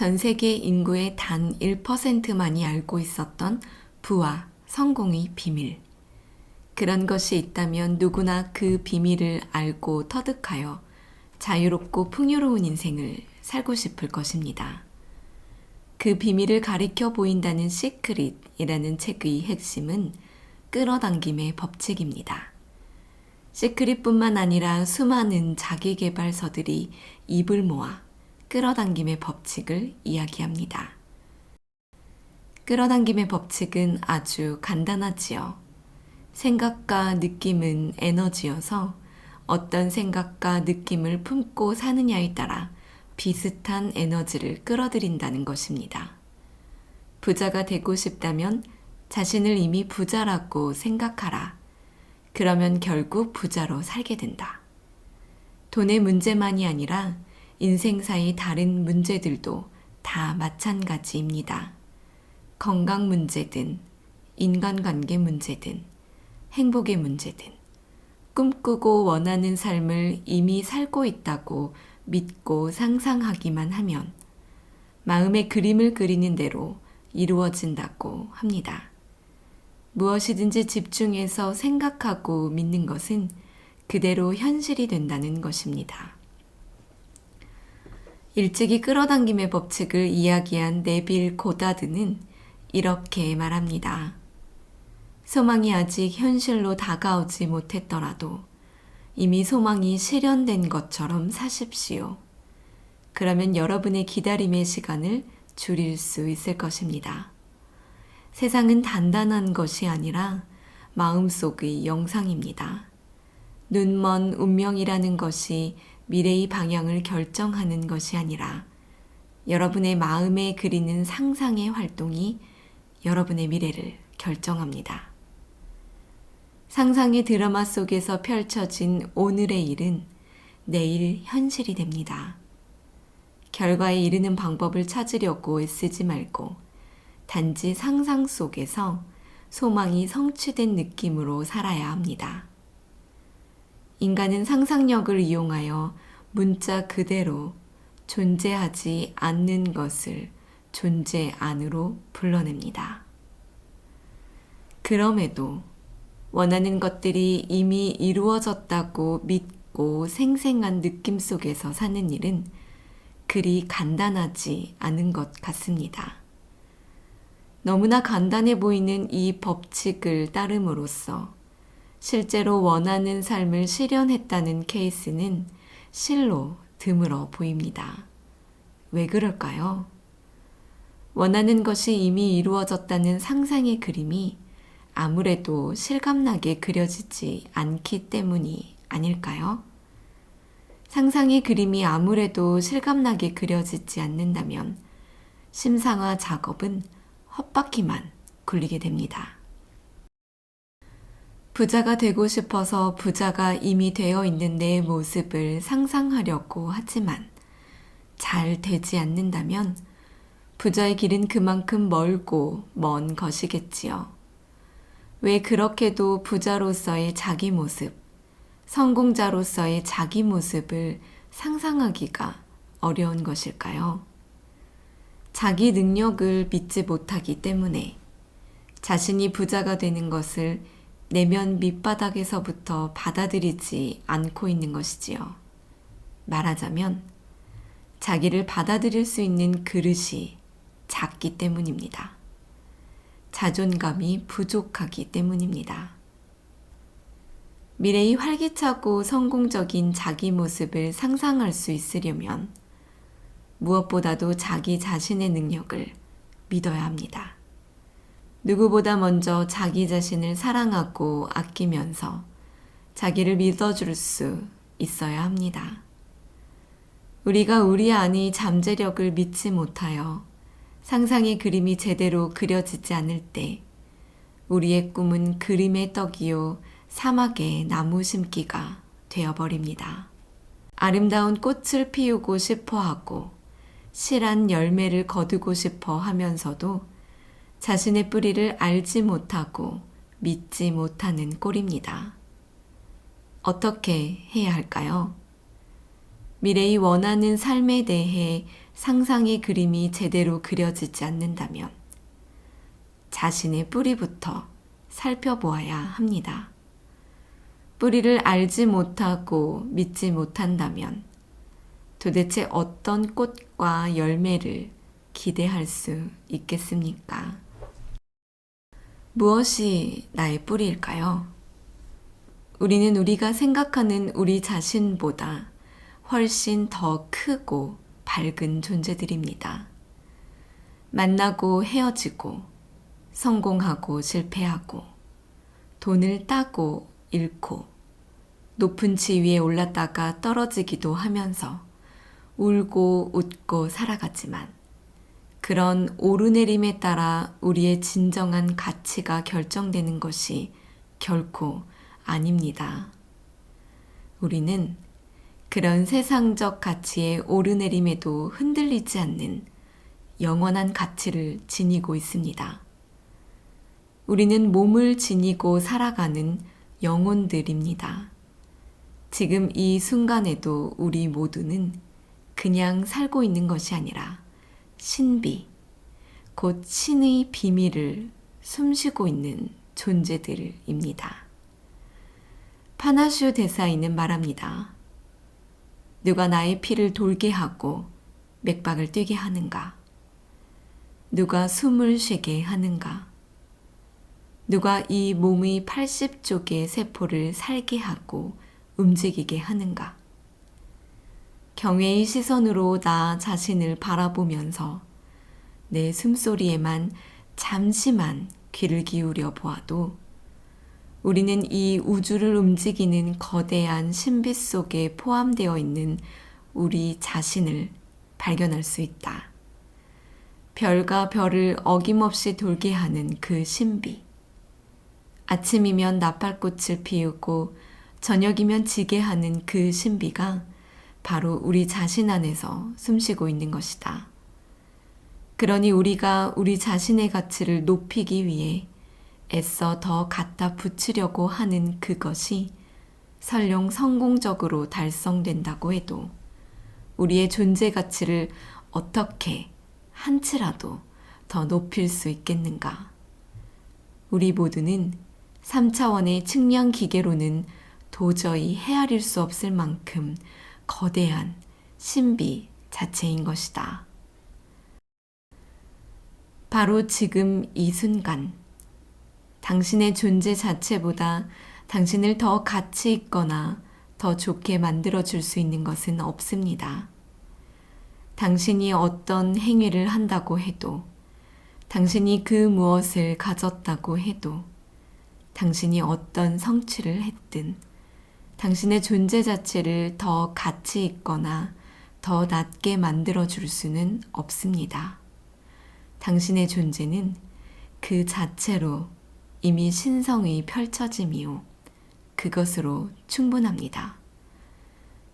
전 세계 인구의 단 1%만이 알고 있었던 부와 성공의 비밀. 그런 것이 있다면 누구나 그 비밀을 알고 터득하여 자유롭고 풍요로운 인생을 살고 싶을 것입니다. 그 비밀을 가리켜 보인다는 시크릿이라는 책의 핵심은 끌어당김의 법칙입니다. 시크릿뿐만 아니라 수많은 자기계발서들이 입을 모아 끌어당김의 법칙을 이야기합니다. 끌어당김의 법칙은 아주 간단하지요. 생각과 느낌은 에너지여서 어떤 생각과 느낌을 품고 사느냐에 따라 비슷한 에너지를 끌어들인다는 것입니다. 부자가 되고 싶다면 자신을 이미 부자라고 생각하라. 그러면 결국 부자로 살게 된다. 돈의 문제만이 아니라 인생사의 다른 문제들도 다 마찬가지입니다. 건강 문제든, 인간관계 문제든, 행복의 문제든, 꿈꾸고 원하는 삶을 이미 살고 있다고 믿고 상상하기만 하면 마음의 그림을 그리는 대로 이루어진다고 합니다. 무엇이든지 집중해서 생각하고 믿는 것은 그대로 현실이 된다는 것입니다. 일찍이 끌어당김의 법칙을 이야기한 네빌 고다드는 이렇게 말합니다. 소망이 아직 현실로 다가오지 못했더라도 이미 소망이 실현된 것처럼 사십시오. 그러면 여러분의 기다림의 시간을 줄일 수 있을 것입니다. 세상은 단단한 것이 아니라 마음속의 영상입니다. 눈먼 운명이라는 것이 미래의 방향을 결정하는 것이 아니라 여러분의 마음에 그리는 상상의 활동이 여러분의 미래를 결정합니다. 상상의 드라마 속에서 펼쳐진 오늘의 일은 내일 현실이 됩니다. 결과에 이르는 방법을 찾으려고 애쓰지 말고 단지 상상 속에서 소망이 성취된 느낌으로 살아야 합니다. 인간은 상상력을 이용하여 문자 그대로 존재하지 않는 것을 존재 안으로 불러냅니다. 그럼에도 원하는 것들이 이미 이루어졌다고 믿고 생생한 느낌 속에서 사는 일은 그리 간단하지 않은 것 같습니다. 너무나 간단해 보이는 이 법칙을 따름으로써 실제로 원하는 삶을 실현했다는 케이스는 실로 드물어 보입니다. 왜 그럴까요? 원하는 것이 이미 이루어졌다는 상상의 그림이 아무래도 실감나게 그려지지 않기 때문이 아닐까요? 상상의 그림이 아무래도 실감나게 그려지지 않는다면 심상화 작업은 헛바퀴만 굴리게 됩니다. 부자가 되고 싶어서 부자가 이미 되어 있는 내 모습을 상상하려고 하지만 잘 되지 않는다면 부자의 길은 그만큼 멀고 먼 것이겠지요. 왜 그렇게도 부자로서의 자기 모습, 성공자로서의 자기 모습을 상상하기가 어려운 것일까요? 자기 능력을 믿지 못하기 때문에 자신이 부자가 되는 것을 내면 밑바닥에서부터 받아들이지 않고 있는 것이지요. 말하자면 자기를 받아들일 수 있는 그릇이 작기 때문입니다. 자존감이 부족하기 때문입니다. 미래의 활기차고 성공적인 자기 모습을 상상할 수 있으려면 무엇보다도 자기 자신의 능력을 믿어야 합니다. 누구보다 먼저 자기 자신을 사랑하고 아끼면서 자기를 믿어줄 수 있어야 합니다. 우리가 우리 안의 잠재력을 믿지 못하여 상상의 그림이 제대로 그려지지 않을 때 우리의 꿈은 그림의 떡이요 사막의 나무 심기가 되어버립니다. 아름다운 꽃을 피우고 싶어 하고 실한 열매를 거두고 싶어 하면서도 자신의 뿌리를 알지 못하고 믿지 못하는 꼴입니다. 어떻게 해야 할까요? 미래의 원하는 삶에 대해 상상의 그림이 제대로 그려지지 않는다면 자신의 뿌리부터 살펴보아야 합니다. 뿌리를 알지 못하고 믿지 못한다면 도대체 어떤 꽃과 열매를 기대할 수 있겠습니까? 무엇이 나의 뿌리일까요? 우리는 우리가 생각하는 우리 자신보다 훨씬 더 크고 밝은 존재들입니다. 만나고 헤어지고, 성공하고 실패하고, 돈을 따고 잃고, 높은 지위에 올랐다가 떨어지기도 하면서 울고 웃고 살아가지만 그런 오르내림에 따라 우리의 진정한 가치가 결정되는 것이 결코 아닙니다. 우리는 그런 세상적 가치의 오르내림에도 흔들리지 않는 영원한 가치를 지니고 있습니다. 우리는 몸을 지니고 살아가는 영혼들입니다. 지금 이 순간에도 우리 모두는 그냥 살고 있는 것이 아니라 신비, 곧 신의 비밀을 숨쉬고 있는 존재들입니다. 파나슈 대사이는 말합니다. 누가 나의 피를 돌게 하고 맥박을 뛰게 하는가? 누가 숨을 쉬게 하는가? 누가 이 몸의 80쪽의 세포를 살게 하고 움직이게 하는가? 경외의 시선으로 나 자신을 바라보면서 내 숨소리에만 잠시만 귀를 기울여 보아도 우리는 이 우주를 움직이는 거대한 신비 속에 포함되어 있는 우리 자신을 발견할 수 있다. 별과 별을 어김없이 돌게 하는 그 신비. 아침이면 나팔꽃을 피우고 저녁이면 지게 하는 그 신비가 바로 우리 자신 안에서 숨쉬고 있는 것이다. 그러니 우리가 우리 자신의 가치를 높이기 위해 애써 더 갖다 붙이려고 하는 그것이 설령 성공적으로 달성된다고 해도 우리의 존재 가치를 어떻게 한치라도 더 높일 수 있겠는가? 우리 모두는 3차원의 측량 기계로는 도저히 헤아릴 수 없을 만큼 거대한 신비 자체인 것이다. 바로 지금 이 순간, 당신의 존재 자체보다 당신을 더 가치 있거나 더 좋게 만들어줄 수 있는 것은 없습니다. 당신이 어떤 행위를 한다고 해도, 당신이 그 무엇을 가졌다고 해도, 당신이 어떤 성취를 했든, 당신의 존재 자체를 더 가치 있거나 더 낮게 만들어줄 수는 없습니다. 당신의 존재는 그 자체로 이미 신성이 펼쳐짐이요. 그것으로 충분합니다.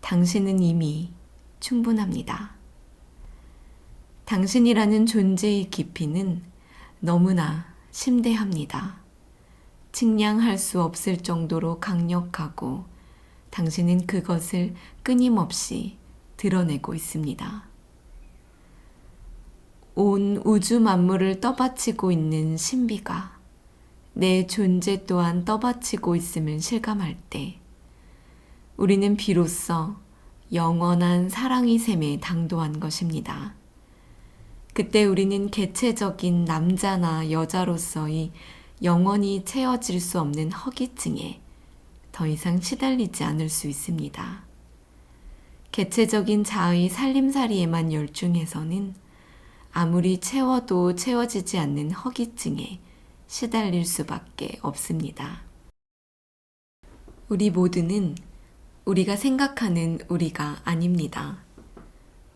당신은 이미 충분합니다. 당신이라는 존재의 깊이는 너무나 심대합니다. 측량할 수 없을 정도로 강력하고 당신은 그것을 끊임없이 드러내고 있습니다. 온 우주 만물을 떠받치고 있는 신비가 내 존재 또한 떠받치고 있음을 실감할 때 우리는 비로소 영원한 사랑의 샘에 당도한 것입니다. 그때 우리는 개체적인 남자나 여자로서의 영원히 채워질 수 없는 허기증에 더 이상 시달리지 않을 수 있습니다. 개체적인 자의 살림살이에만 열중해서는 아무리 채워도 채워지지 않는 허기증에 시달릴 수밖에 없습니다. 우리 모두는 우리가 생각하는 우리가 아닙니다.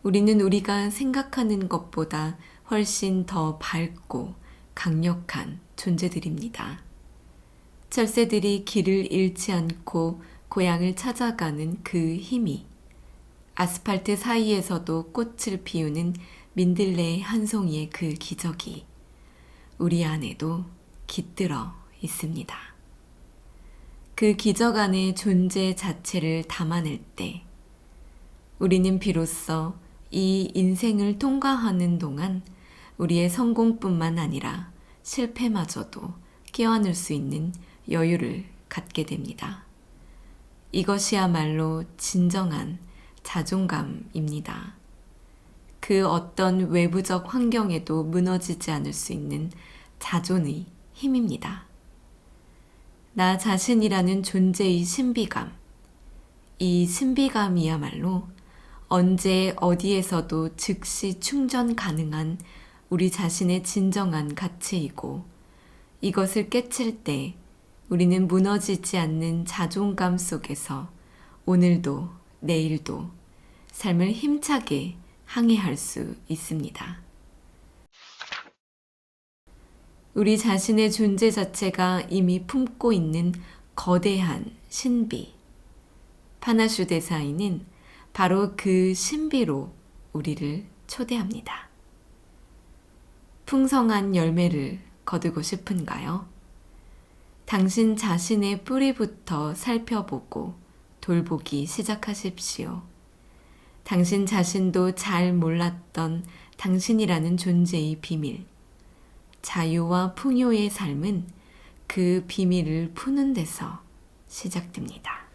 우리는 우리가 생각하는 것보다 훨씬 더 밝고 강력한 존재들입니다. 철새들이 길을 잃지 않고 고향을 찾아가는 그 힘이 아스팔트 사이에서도 꽃을 피우는 민들레 한 송이의 그 기적이 우리 안에도 깃들어 있습니다. 그 기적 안의 존재 자체를 담아낼 때 우리는 비로소 이 인생을 통과하는 동안 우리의 성공뿐만 아니라 실패마저도 껴안을 수 있는 여유를 갖게 됩니다. 이것이야말로 진정한 자존감입니다. 그 어떤 외부적 환경에도 무너지지 않을 수 있는 자존의 힘입니다. 나 자신이라는 존재의 신비감, 이 신비감이야말로 언제 어디에서도 즉시 충전 가능한 우리 자신의 진정한 가치이고, 이것을 깨칠 때 우리는 무너지지 않는 자존감 속에서 오늘도 내일도 삶을 힘차게 항해할 수 있습니다. 우리 자신의 존재 자체가 이미 품고 있는 거대한 신비. 파나슈 대사인은 바로 그 신비로 우리를 초대합니다. 풍성한 열매를 거두고 싶은가요? 당신 자신의 뿌리부터 살펴보고 돌보기 시작하십시오. 당신 자신도 잘 몰랐던 당신이라는 존재의 비밀, 자유와 풍요의 삶은 그 비밀을 푸는 데서 시작됩니다.